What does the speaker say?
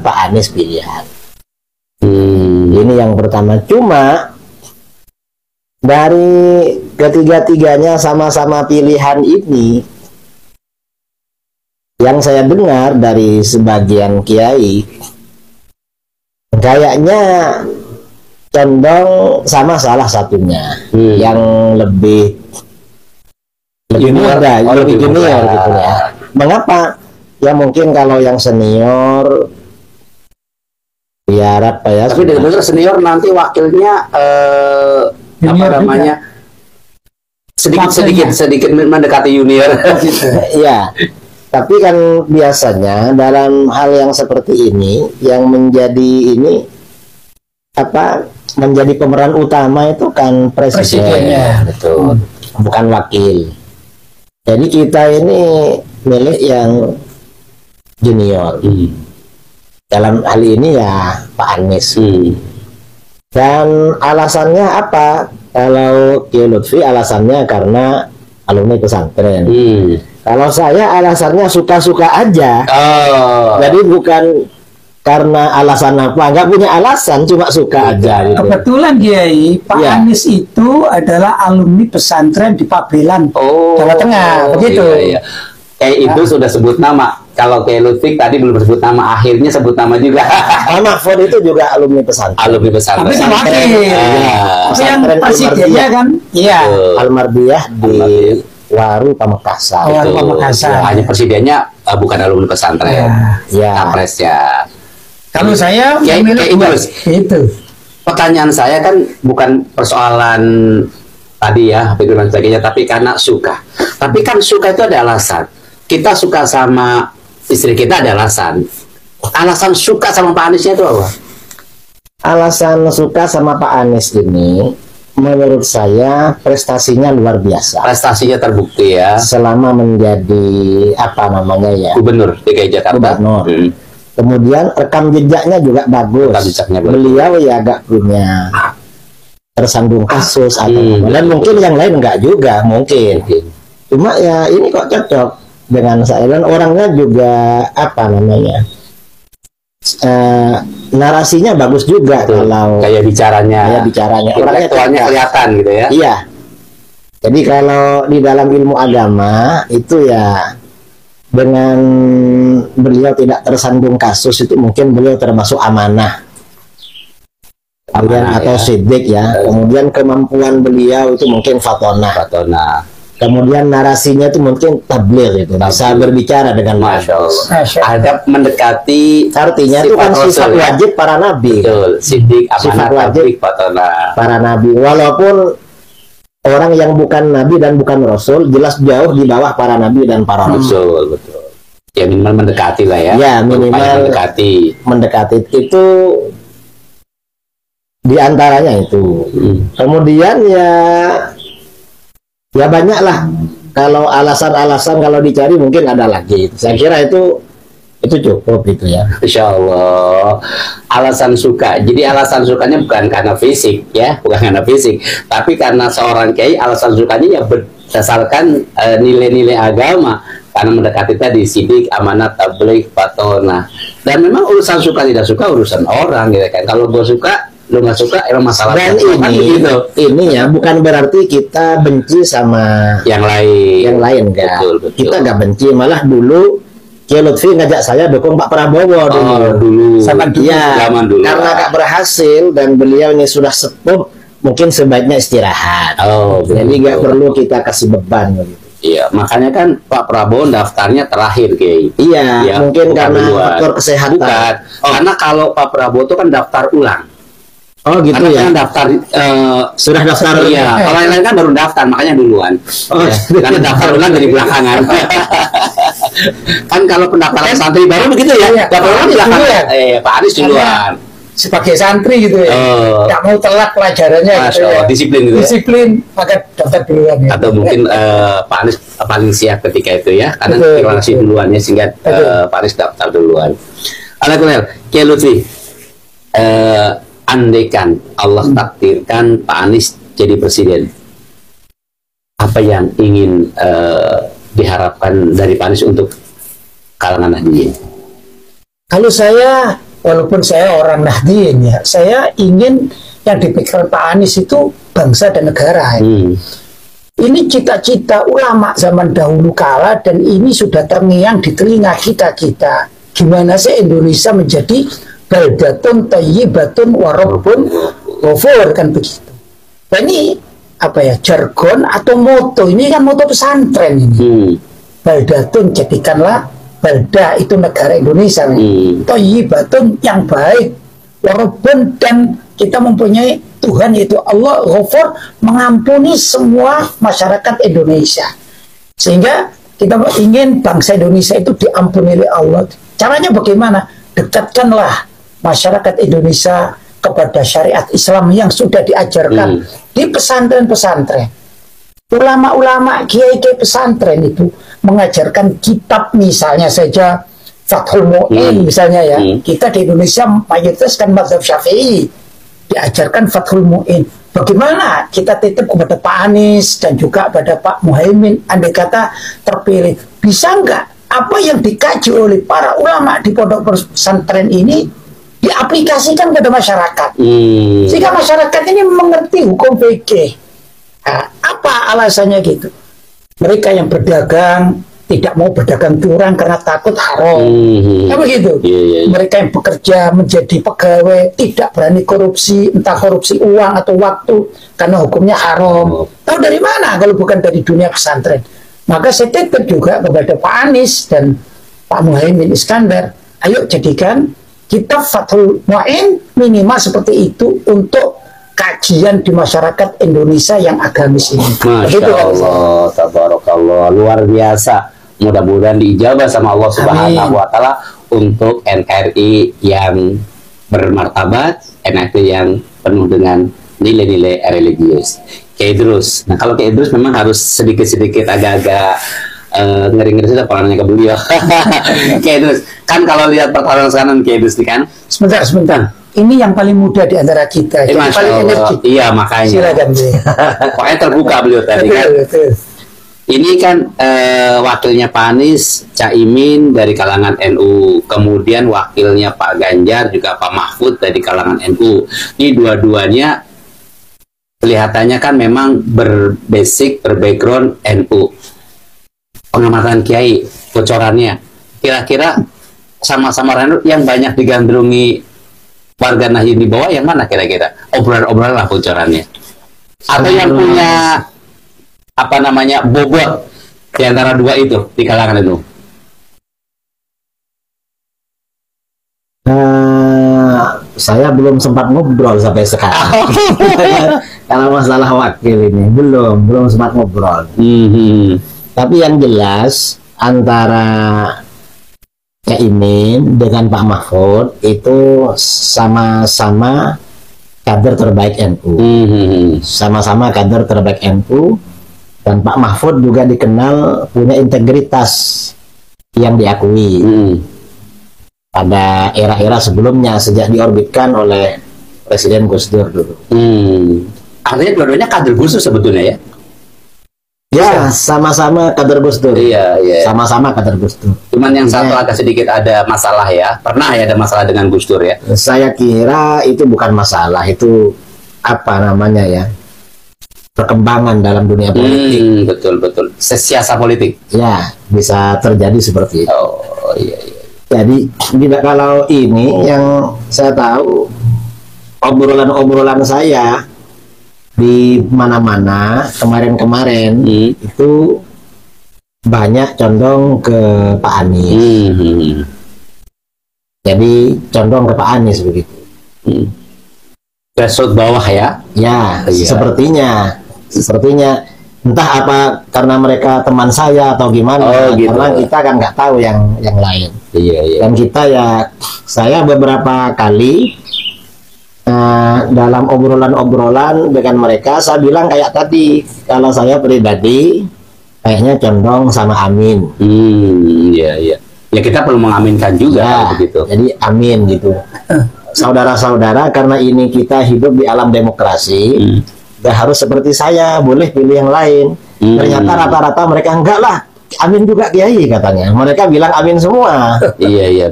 Pak Anies pilihan. Ini yang pertama. Cuma dari ketiga-tiganya sama-sama pilihan ini, yang saya dengar dari sebagian kiai, kayaknya condong sama salah satunya yang lebih muda, lebih junior gitu ya. Mengapa? Ya mungkin kalau yang senior biar apa ya? Tapi benar senior nanti wakilnya apa namanya? Sedikit mendekati junior. Iya. Tapi kan biasanya dalam hal yang seperti ini, yang menjadi menjadi pemeran utama itu kan presidennya, betul, bukan wakil. Jadi kita ini milih yang junior. Dalam hal ini ya Pak Anies. Dan alasannya apa? Kalau Kiai Lutfi alasannya karena alumni pesantren. Kalau saya alasannya suka-suka aja. Jadi bukan karena alasan apa, nggak punya alasan, cuma suka aja. Gitu. Kebetulan Kiai, Pak Anies itu adalah alumni pesantren di Pabelan, Jawa Tengah, begitu. Iya. Itu sudah sebut nama. Kalau Kiai Lutfi tadi belum sebut nama, akhirnya sebut nama juga. Pak Mahfud itu juga alumni pesantren. Alumni pesantren. Tapi sama yang presidennya kan, iya. Almarbiyah di Waru Pamekasan. Hanya presidennya bukan alumni pesantren. Capresnya. Kalau saya memilih itu. Pertanyaan saya kan bukan persoalan tadi ya, itu dan sebagainya, tapi karena suka. Tapi kan suka itu ada alasan. Kita suka sama istri kita ada alasan. Alasan suka sama Pak Aniesnya itu apa? Alasan suka sama Pak Anies ini, menurut saya prestasinya luar biasa. Prestasinya terbukti ya. Selama menjadi Gubernur DKI Jakarta. Gubernur. Kemudian rekam jejaknya juga bagus. Beliau ya agak punya tersandung kasus dan mungkin yang lain enggak juga mungkin. Cuma ya ini kok cocok dengan saya, dan orangnya juga narasinya bagus juga. Kalau kayak bicaranya orangnya kelihatan gitu ya. Iya. Jadi kalau di dalam ilmu agama itu ya, dengan beliau tidak tersandung kasus itu mungkin beliau termasuk amanah atau sidik ya. Kemudian kemampuan beliau itu mungkin fatona. Kemudian narasinya itu mungkin tabligh, itu bisa berbicara dengan Masya Allah. Ada mendekati, artinya itu kan sifat wajib para nabi. Betul. Sidik, sifat wajib para nabi. Walaupun orang yang bukan nabi dan bukan rasul jelas jauh di bawah para nabi dan para rasul. Betul. Ya minimal mendekati lah ya. Ya minimal mendekati itu diantaranya itu. Kemudian ya banyak lah. Kalau alasan-alasan kalau dicari mungkin ada lagi. Saya kira itu cukup itu ya. Insya Allah. Alasan suka. Jadi alasan sukanya bukan karena fisik ya, bukan karena fisik, tapi karena seorang kiai alasan sukanya ya berdasarkan nilai-nilai agama. Karena mendekati tadi sidik, amanat, tabligh, fatona. Dan memang urusan suka tidak suka urusan orang gitu kan. Kalau gue suka, lu nggak suka, emang masalah. Dan ini ya bukan berarti kita benci sama yang lain. Yang lain enggak. Betul. Kita nggak benci, malah dulu Kiai Lutfi ngajak saya dukung Pak Prabowo dulu. Zaman dulu. Karena nggak berhasil dan beliau ini sudah sepuh, mungkin sebaiknya istirahat. Jadi nggak perlu kita kasih beban gitu. Iya, makanya kan Pak Prabowo daftarnya terakhir, Kiai. Iya, mungkin karena faktor kesehatan. Karena kalau Pak Prabowo itu kan daftar ulang. Oh gitu. Karena ya. Kan daftar sudah daftar. Iya, kalau yang lain kan baru daftar, makanya duluan. Karena daftar ulang dari belakangan. Kan kalau pendaftaran santri baru begitu ya. Daftar ulang di belakangan. Pak Anies duluan. Sebagai santri gitu ya, nggak mau telat pelajarannya gitu ya. Disiplin gitu disiplin, maka daftar duluan ya. Atau mungkin Pak Anies paling siap ketika itu ya, karena deklarasi duluannya sehingga Pak Anies daftar duluan. Alhamdulillah, Kiai Lutfi, andaikan Allah takdirkan Pak Anies jadi presiden, apa yang ingin diharapkan dari Pak Anies untuk kalangan Nahdliyin? Kalau saya walaupun saya orang Nahdien ya, saya ingin yang dipikirkan Pak Anies itu bangsa dan negara. Ini cita-cita ulama zaman dahulu kala dan ini sudah terngiang di telinga kita-kita. Gimana sih Indonesia menjadi baldatun thayyibatun wa rabbun ghafur, kan begitu. Nah, ini apa ya, jargon atau moto, ini kan moto pesantren ini. Baldatun, jadikanlah balda itu negara Indonesia. Thayyibatun, yang baik, wa rabbun, dan kita mempunyai Tuhan yaitu Allah Ghafur, mengampuni semua masyarakat Indonesia. Sehingga kita ingin bangsa Indonesia itu diampuni oleh Allah. Caranya bagaimana? Dekatkanlah masyarakat Indonesia kepada syariat Islam yang sudah diajarkan di pesantren-pesantren. Ulama-ulama, kiai-kiai pesantren itu mengajarkan kitab, misalnya saja Fathul Mu'in misalnya ya. Kita di Indonesia mayoritas kan mazhab Syafi'i, diajarkan Fathul Mu'in. Bagaimana kita titip kepada Pak Anies dan juga pada Pak Muhaimin, andai kata terpilih, bisa nggak apa yang dikaji oleh para ulama di pondok pesantren ini diaplikasikan kepada masyarakat, sehingga masyarakat ini mengerti hukum fikih. Nah, apa alasannya gitu? Mereka yang berdagang tidak mau berdagang curang karena takut haram, apa gitu? Mereka yang bekerja menjadi pegawai tidak berani korupsi, entah korupsi uang atau waktu karena hukumnya haram. Tahu dari mana kalau bukan dari dunia pesantren? Maka saya titip juga kepada Pak Anies dan Pak Muhaimin Iskandar, ayo jadikan kitab Fathul Mu'in minimal seperti itu untuk kajian di masyarakat Indonesia yang agamis ini. Masya Allah, tabarakallah, luar biasa. Mudah-mudahan diijabah sama Allah Subhanahu wa Ta'ala untuk NKRI yang bermartabat, NKRI yang penuh dengan nilai-nilai religius. Kiai Idrus. Nah, kalau Kiai Idrus memang harus sedikit-sedikit agak-agak ngeri-ngeri sudah pengennya ke beliau. Kiai Idrus, kan kalau lihat pertarungan sekarang Kiai Idrus nih kan. Sebentar. Ini yang paling muda di antara kita, yang paling energi. Iya, makanya. Silakan. Pokoknya terbuka beliau tadi kan. Ini kan wakilnya Pak Anies, Caimin dari kalangan NU, kemudian wakilnya Pak Ganjar juga Pak Mahfud dari kalangan NU. Ini dua-duanya kelihatannya kan memang berbackground NU. Pengamatan Kiai, bocorannya, kira-kira sama-sama NU yang banyak digandrungi warga Nahdien di bawah yang mana kira-kira? Obrolan-obrolan lah bocorannya. Atau yang punya apa namanya bobot di antara dua itu di kalangan itu? Saya belum sempat ngobrol sampai sekarang. Kalau masalah wakil ini belum sempat ngobrol. Tapi yang jelas antara Caimin dengan Pak Mahfud itu sama-sama kader terbaik NU. Sama-sama kader terbaik NU. Dan Pak Mahfud juga dikenal punya integritas yang diakui pada era-era sebelumnya sejak diorbitkan oleh Presiden Gus Dur dulu. Artinya dua-duanya kader Gus Dur sebetulnya ya? Ya, sama-sama kader Gus Dur. Iya. Sama-sama kader Gus Dur. Cuman yang satu agak sedikit ada masalah ya. Pernah ya ada masalah dengan Gus Dur ya? Saya kira itu bukan masalah, itu apa namanya ya? Perkembangan dalam dunia politik. Betul. Siasa politik. Ya, bisa terjadi seperti itu. Oh iya. Jadi tidak, kalau ini yang saya tahu obrolan-obrolan saya di mana-mana kemarin-kemarin itu banyak condong ke Pak Anies. Jadi condong ke Pak Anies begitu. Grassroots bawah ya? Ya, sepertinya entah apa karena mereka teman saya atau gimana, gitu. Karena kita kan nggak tahu yang lain. Iya. Dan kita ya, saya beberapa kali dalam obrolan-obrolan dengan mereka saya bilang kayak tadi, kalau saya pribadi kayaknya condong sama Amin. Iya. Ya kita perlu mengaminkan juga begitu. Jadi amin gitu. Saudara-saudara, karena ini kita hidup di alam demokrasi, gak harus seperti saya, boleh pilih yang lain. Ternyata rata-rata mereka enggak lah, amin juga Kiai katanya. Mereka bilang amin semua. Iya.